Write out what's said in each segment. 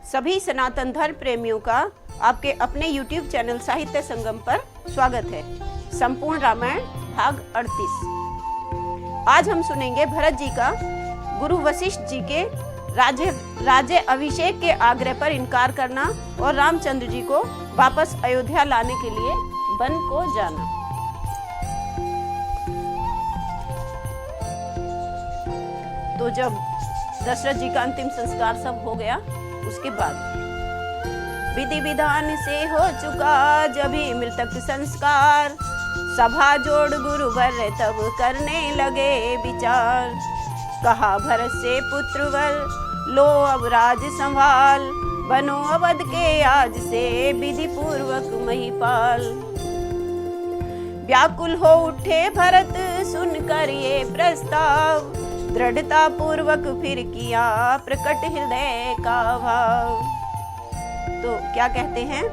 सभी सनातन धर्म प्रेमियों का आपके अपने YouTube चैनल साहित्य संगम पर स्वागत है। संपूर्ण रामायण भाग 38। आज हम सुनेंगे भरत जी का गुरु वशिष्ठ जी के राज्य अभिषेक के आग्रह पर इनकार करना और रामचंद्र जी को वापस अयोध्या लाने के लिए वन को जाना। तो जब दशरथ जी का अंतिम संस्कार सब हो गया, उसके बाद विधि विधान से हो चुका जब ही मृतक संस्कार, सभा जोड़ गुरु वर तब करने लगे विचार। कहा भरत से पुत्रवर लो अब राज संभाल, बनो अवध के आज से विधि पूर्वक महिपाल। व्याकुल हो उठे भरत सुनकर ये प्रस्ताव, दृढ़ता पूर्वक फिर किया प्रकट हृदय का भाव। तो क्या कहते हैं?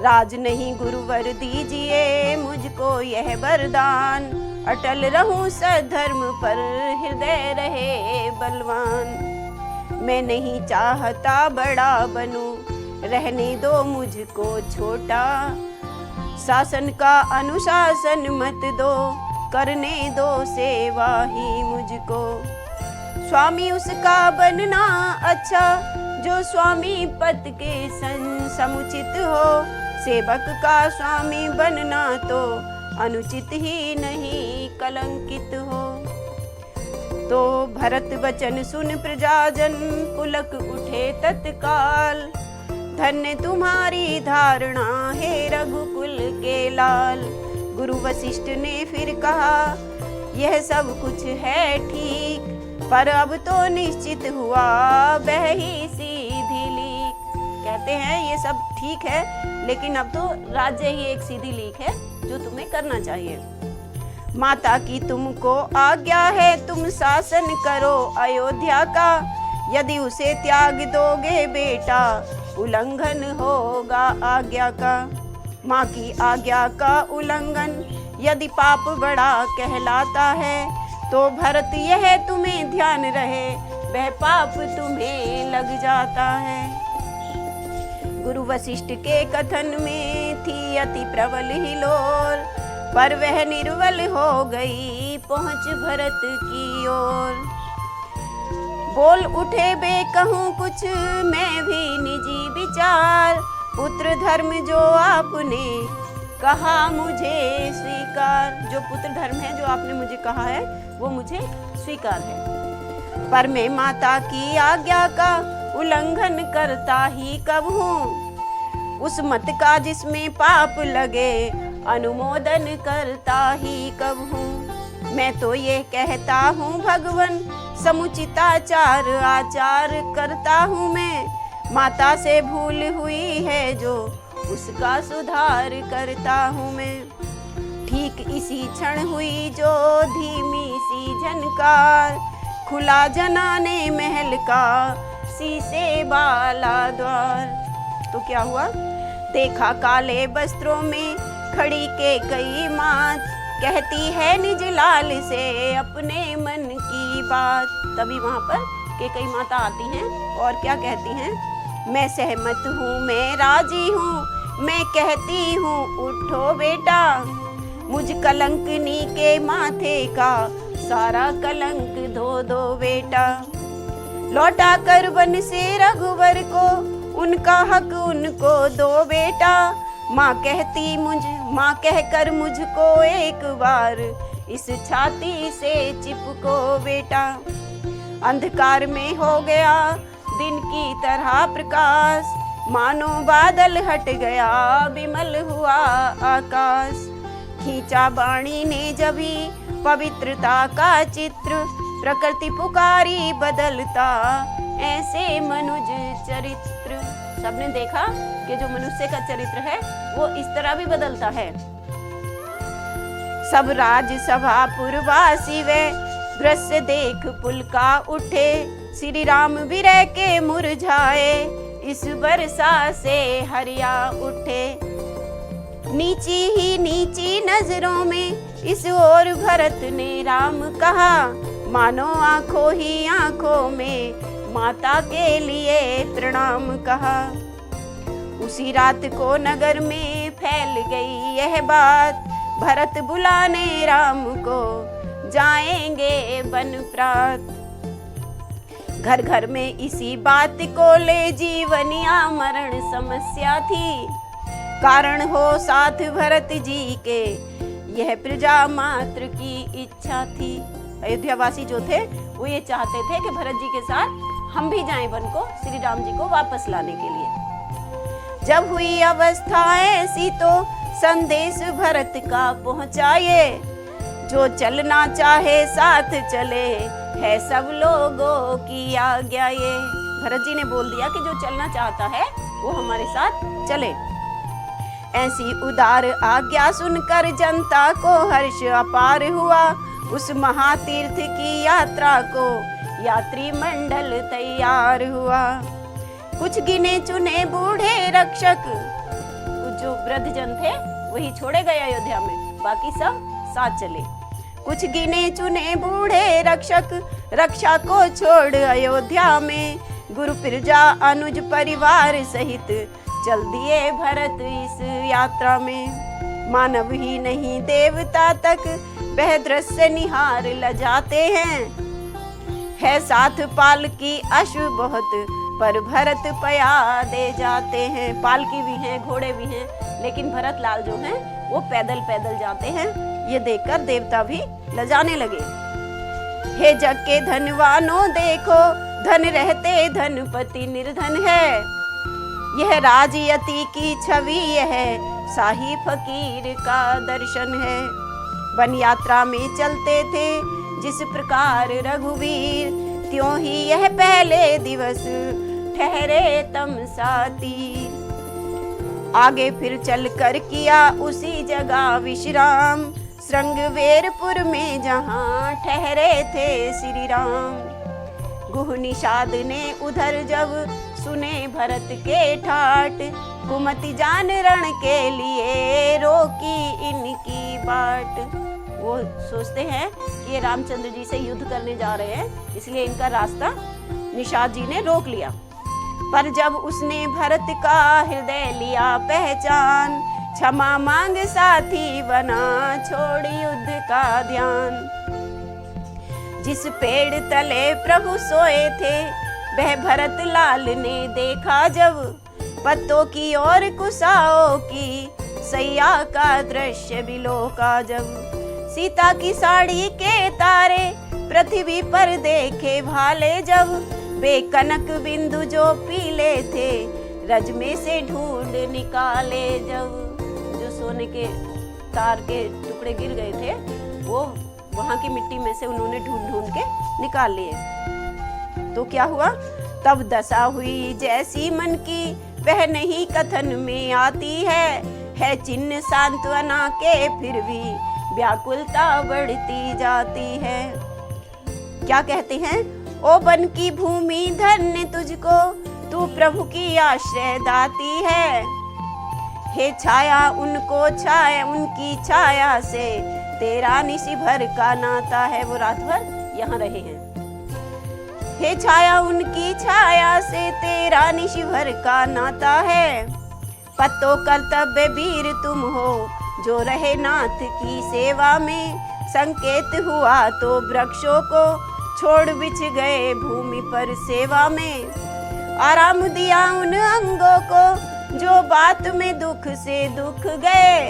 राज नहीं गुरुवर दीजिए मुझको यह वरदान, अटल रहूं सधर्म पर हृदय रहे बलवान। मैं नहीं चाहता बड़ा बनूं, रहने दो मुझको छोटा, शासन का अनुशासन मत दो, करने दो सेवा ही मुझको। स्वामी उसका बनना अच्छा जो स्वामी पद के समुचित हो, सेवक का स्वामी बनना तो अनुचित ही नहीं कलंकित हो। तो भरत वचन सुन प्रजाजन पुलक उठे तत्काल, धन्य तुम्हारी धारणा है रघुकुल के लाल। गुरु वशिष्ठ ने फिर कहा यह सब कुछ है ठीक, पर अब तो निश्चित हुआ वह ही सीधी लीक। कहते हैं ये सब ठीक है, लेकिन अब तो राज्य ही एक सीधी लीक है जो तुम्हें करना चाहिए। माता की तुमको आज्ञा है तुम शासन करो अयोध्या का, यदि उसे त्याग दोगे बेटा उल्लंघन होगा आज्ञा का। माँ की आज्ञा का उल्लंघन यदि पाप बड़ा कहलाता है, तो भरत यह तुम्हें ध्यान रहे वह पाप तुम्हें लग जाता है। गुरु वशिष्ठ के कथन में थी अति प्रबल हिलोर, पर वह निर्बल हो गई पहुंच भरत की ओर। बोल उठे बे कहूँ कुछ मैं भी निजी विचार, पुत्र धर्म जो आपने कहा मुझे स्वीकार। जो पुत्र धर्म है जो आपने मुझे कहा है वो मुझे स्वीकार है, पर मैं माता की आज्ञा का उल्लंघन करता ही कब हूँ। उस मत का जिसमें पाप लगे अनुमोदन करता ही कब हूँ। मैं तो ये कहता हूँ भगवन समुचिताचार आचार करता हूँ मैं, माता से भूल हुई है जो उसका सुधार करता हूँ मैं। ठीक इसी क्षण हुई जो धीमी सी झनकार, खुला जनाने महल का शीशे वाला द्वार। तो क्या हुआ? देखा काले वस्त्रों में खड़ी के कई मात, कहती है निज लाल से अपने मन की बात। तभी वहां पर के कई माता आती हैं और क्या कहती हैं? मैं सहमत हूँ मैं राजी हूँ, मैं कहती हूँ उठो बेटा, मुझ कलंकनी के माथे का सारा कलंक धो दो बेटा। लौटा कर वन से रघुवर को उनका हक उनको दो बेटा, माँ कहकर मुझको एक बार इस छाती से चिपको बेटा। अंधकार में हो गया दिन की तरह प्रकाश, मानो बादल हट गया विमल हुआ आकाश। खींचा वाणी ने जभी पवित्रता का चित्र, प्रकृति पुकारी बदलता ऐसे मनुज चरित्र। सबने देखा कि जो मनुष्य का चरित्र है वो इस तरह भी बदलता है। सब राजसभा पुरवासी वे दृश्य देख पुलका उठे, श्री राम विरह के मुरझाए इस वर्षा से हरिया उठे। नीची ही नीची नजरों में इस ओर भरत ने राम कहा, मानो आंखों ही आंखों में माता के लिए प्रणाम कहा। उसी रात को नगर में फैल गई यह बात, भरत बुलाने राम को जाएंगे वन प्रात। घर घर में इसी बात को ले जीवन या मरण समस्या थी, कारण हो साथ भरत जी के यह प्रजा मात्र की इच्छा थी। अयोध्या वासी जो थे वो ये चाहते थे कि भरत जी के साथ हम भी जाएं वन को, श्री राम जी को वापस लाने के लिए। जब हुई अवस्था ऐसी तो संदेश भरत का पहुंचाए, जो चलना चाहे साथ चले है सब लोगों की आज्ञा ये। भरत जी ने बोल दिया कि जो चलना चाहता है वो हमारे साथ चले। ऐसी उदार आज्ञा सुनकर जनता को हर्ष अपार हुआ, उस महातीर्थ की यात्रा को यात्री मंडल तैयार हुआ। कुछ गिने चुने बूढ़े रक्षक, जो वृद्ध जन थे वही छोड़े गए अयोध्या में, बाकी सब साथ चले। कुछ गिने चुने बूढ़े रक्षक रक्षा को छोड़ अयोध्या में, गुरु प्रजा अनुज परिवार सहित चल दिए भरत इस यात्रा में। मानव ही नहीं देवता तक वह दृश्य निहार लजाते हैं, है साथ पाल की अश्व बहुत पर भरत पया दे जाते हैं। पालकी भी हैं, घोड़े भी हैं, लेकिन भरत लाल जो हैं वो पैदल पैदल जाते हैं। ये देखकर देवता भी लजाने लगे। हे जग के धनवानों देखो, धन रहते धनपति निर्धन है, यह राजयति की छवि यह शाही फकीर का दर्शन है। वन यात्रा में चलते थे जिस प्रकार रघुवीर, त्यों ही यह पहले दिवस ठहरे तमसा तीर। आगे फिर चल कर किया उसी जगह विश्राम, श्रृंगवेरपुर में जहाँ ठहरे थे श्री राम। गुह निषाद ने उधर जब सुने भरत के ठाट, कुमति जान रण के लिए रोकी इनकी बाट। वो सोचते हैं कि ये रामचंद्र जी से युद्ध करने जा रहे हैं, इसलिए इनका रास्ता निषाद जी ने रोक लिया। पर जब उसने भरत का हृदय लिया पहचान, क्षमा मांग साथी बना छोड़ युद्ध का ध्यान। जिस पेड़ तले प्रभु सोए थे वह भरत लाल ने देखा जब, पत्तों की और कुसाओं की सैया का दृश्य बिलोका जब। सीता की साड़ी के तारे पृथ्वी पर देखे भाले जब, बेकनक बिंदु जो पीले थे रज में से ढूंढ निकाले जब। जो सोने के तार के टुकड़े गिर गए थे वो वहां की मिट्टी में से उन्होंने ढूंढ ढूंढ के निकाल लिए। तो क्या हुआ, तब दशा हुई जैसी मन की वह नहीं कथन में आती है चिन्ह सांत्वना के फिर भी व्याकुलता बढ़ती जाती है। क्या कहते हैं, ओ वन की भूमि धन्य तुझको, तू प्रभु की आश्रय दाती है। हे छाया उनको छाया उनकी छाया से तेरा निशि भर का नाता है। वो रात भर यहाँ रहे हैं। हे छाया उनकी छाया से तेरा निशि भर का नाता है। पत्तों कर्तव्य वीर तुम हो जो रहे नाथ की सेवा में। संकेत हुआ तो वृक्षों को छोड़ बिछ गए भूमि पर सेवा में। आराम दिया उन अंगों को जो बात में दुख से दुख गए।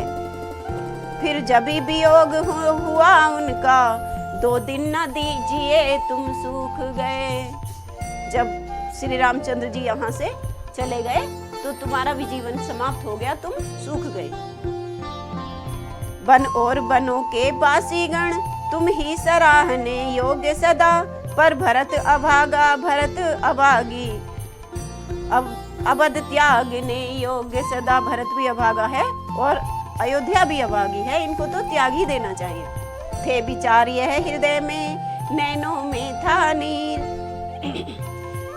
फिर जब वियोग हुआ उनका 2 दिन न दीजिए तुम सूख गए। जब श्री रामचंद्र जी यहाँ से चले गए तो तुम्हारा भी जीवन समाप्त हो गया, तुम सूख गए। वन और वनों के बासीगण तुम ही सराहने योग्य सदा, पर भरत अभागा भरत अभागी अवध त्यागने योग्य सदा। भरत भी अभागा है और अयोध्या भी अभागी है, इनको तो त्याग ही देना चाहिए। थे विचार यह हृदय में नैनों में था नीर,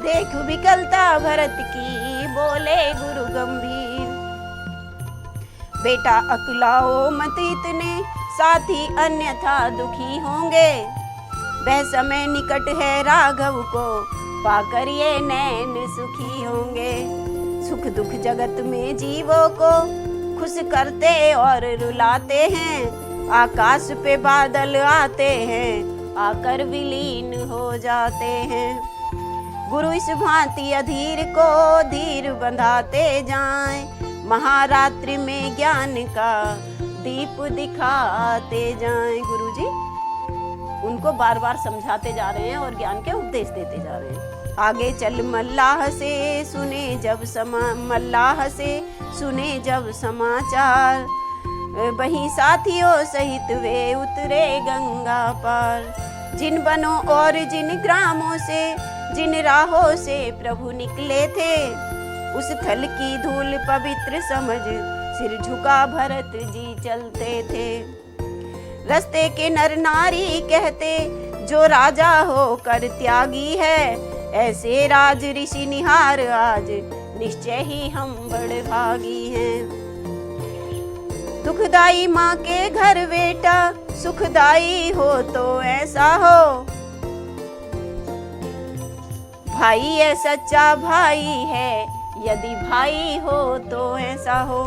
देख विकलता भरत की बोले गुरु गंभीर। बेटा अकलाओ मत इतने साथी अन्यथा दुखी होंगे। वह समय निकट है राघव को पाकर ये नैन सुखी होंगे। सुख दुख जगत में जीवों को खुश करते और रुलाते हैं। आकाश पे बादल आते हैं, आकर विलीन हो जाते हैं। गुरु इस भांति अधीर को धीर बंधाते जाएं। महारात्रि में ज्ञान का दीप दिखाते जाएं। गुरु जी उनको बार बार समझाते जा रहे हैं और ज्ञान के उपदेश देते जा रहे हैं। आगे चल मल्लाह से सुने जब समाचार, वहीं साथियों सहित वे उतरे गंगा पार। जिन वनों और जिन ग्रामों से जिन राहों से प्रभु निकले थे, उस थल की धूल पवित्र समझ सिर झुका भरत जी चलते थे। रस्ते के नर नारी कहते जो राजा होकर त्यागी है, ऐसे राज ऋषि निहार आज निश्चय ही हम बड़े भागी हैं। दुखदाई माँ के घर बेटा सुखदाई हो तो ऐसा हो, भाई ये सच्चा भाई है यदि भाई हो तो ऐसा हो।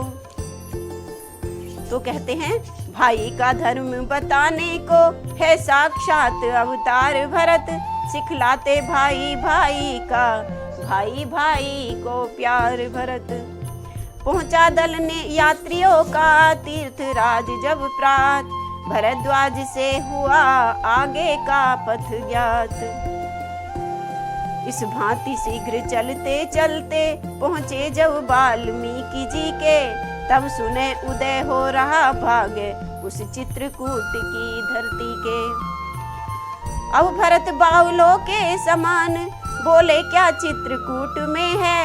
तो कहते हैं भाई का धर्म बताने को है साक्षात अवतार भरत, सिखलाते भाई भाई का भाई भाई को प्यार भरत। पहुंचा दल ने यात्रियों का तीर्थ राज जब प्रात, भरद्वाज से हुआ आगे का पथ ज्ञात। इस भांति शीघ्र चलते चलते पहुंचे जब वाल्मीकि जी के, तब सुने उदय हो रहा भाग्य उस चित्रकूट की धरती के। अब भरत बाहुलों के समान बोले क्या चित्रकूट में है,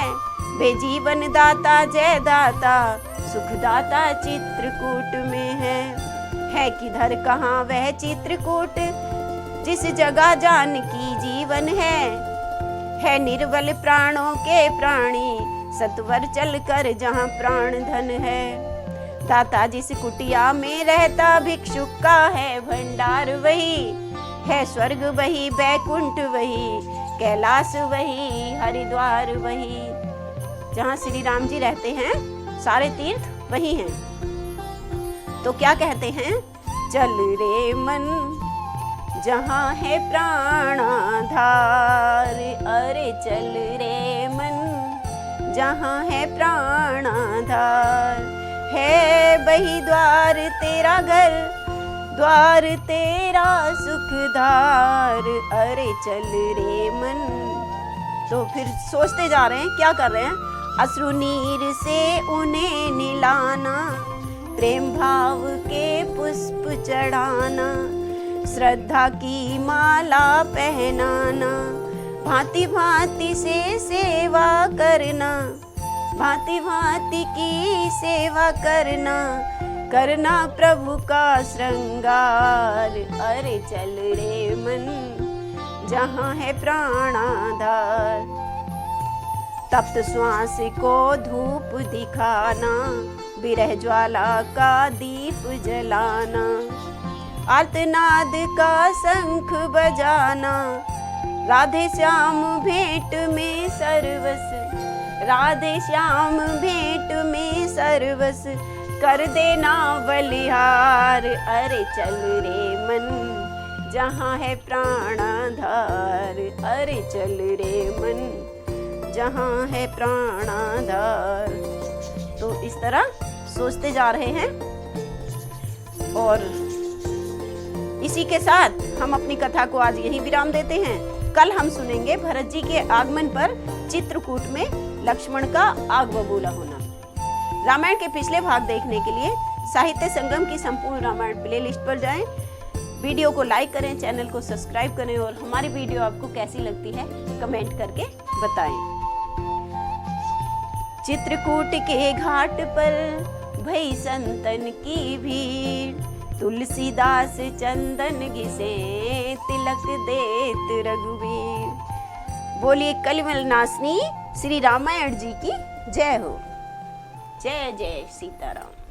बेजीवन दाता जय दाता सुखदाता चित्रकूट में है किधर कहाँ वह चित्रकूट, जिस जगह जानकी जीवन है निर्बल प्राणों के प्राणी, सत्वर चल कर जहाँ प्राण धन है। दाता जिस कुटिया में रहता, भिक्षुक का है भंडार वही, है स्वर्ग वही बैकुंठ वही, कैलाश वही हरिद्वार वही। जहाँ श्री राम जी रहते हैं सारे तीर्थ वही हैं। तो क्या कहते हैं, चल रे मन जहाँ है प्राणाधार, अरे चल रे मन जहाँ है प्राणाधार, है वही द्वार तेरा घर, द्वार तेरा सुखदार, अरे चल रे मन। तो फिर सोचते जा रहे हैं, क्या कर रहे हैं, अश्रु नीर से उन्हें निलाना, प्रेम भाव के पुष्प चढ़ाना, श्रद्धा की माला पहनाना, भांति भांति से सेवा करना, भांति भांति की सेवा करना, करना प्रभु का श्रृंगार, अरे चल रे मन जहाँ है प्राणाधार। तप्त श्वास को धूप दिखाना, विरह ज्वाला का दीप जलाना, आर्तनाद का शंख बजाना, राधे श्याम भेंट में सर्वस, राधे श्याम भेंट में सर्वस, कर देना बलिहार, अरे चल रे मन जहाँ है प्राणाधार, अरे चल रे मन जहाँ है प्राणाधार। तो इस तरह सोचते जा रहे हैं और इसी के साथ हम अपनी कथा को आज यहीं विराम देते हैं। कल हम सुनेंगे भरत जी के आगमन पर चित्रकूट में लक्ष्मण का आग बबूला होना। रामायण के पिछले भाग देखने के लिए साहित्य संगम की संपूर्ण रामायण प्लेलिस्ट पर जाएं। वीडियो को लाइक करें, चैनल को सब्सक्राइब करें और हमारी वीडियो आपको कैसी लगती है कमेंट करके बताएं। चित्रकूट के घाट पर भई संतन की भीड़, तुलसीदास चंदन घिसे तिलक देत रघुवीर। बोलिए कलिमल नासनी श्री रामायण जी की जय हो। जय जय सीताराम।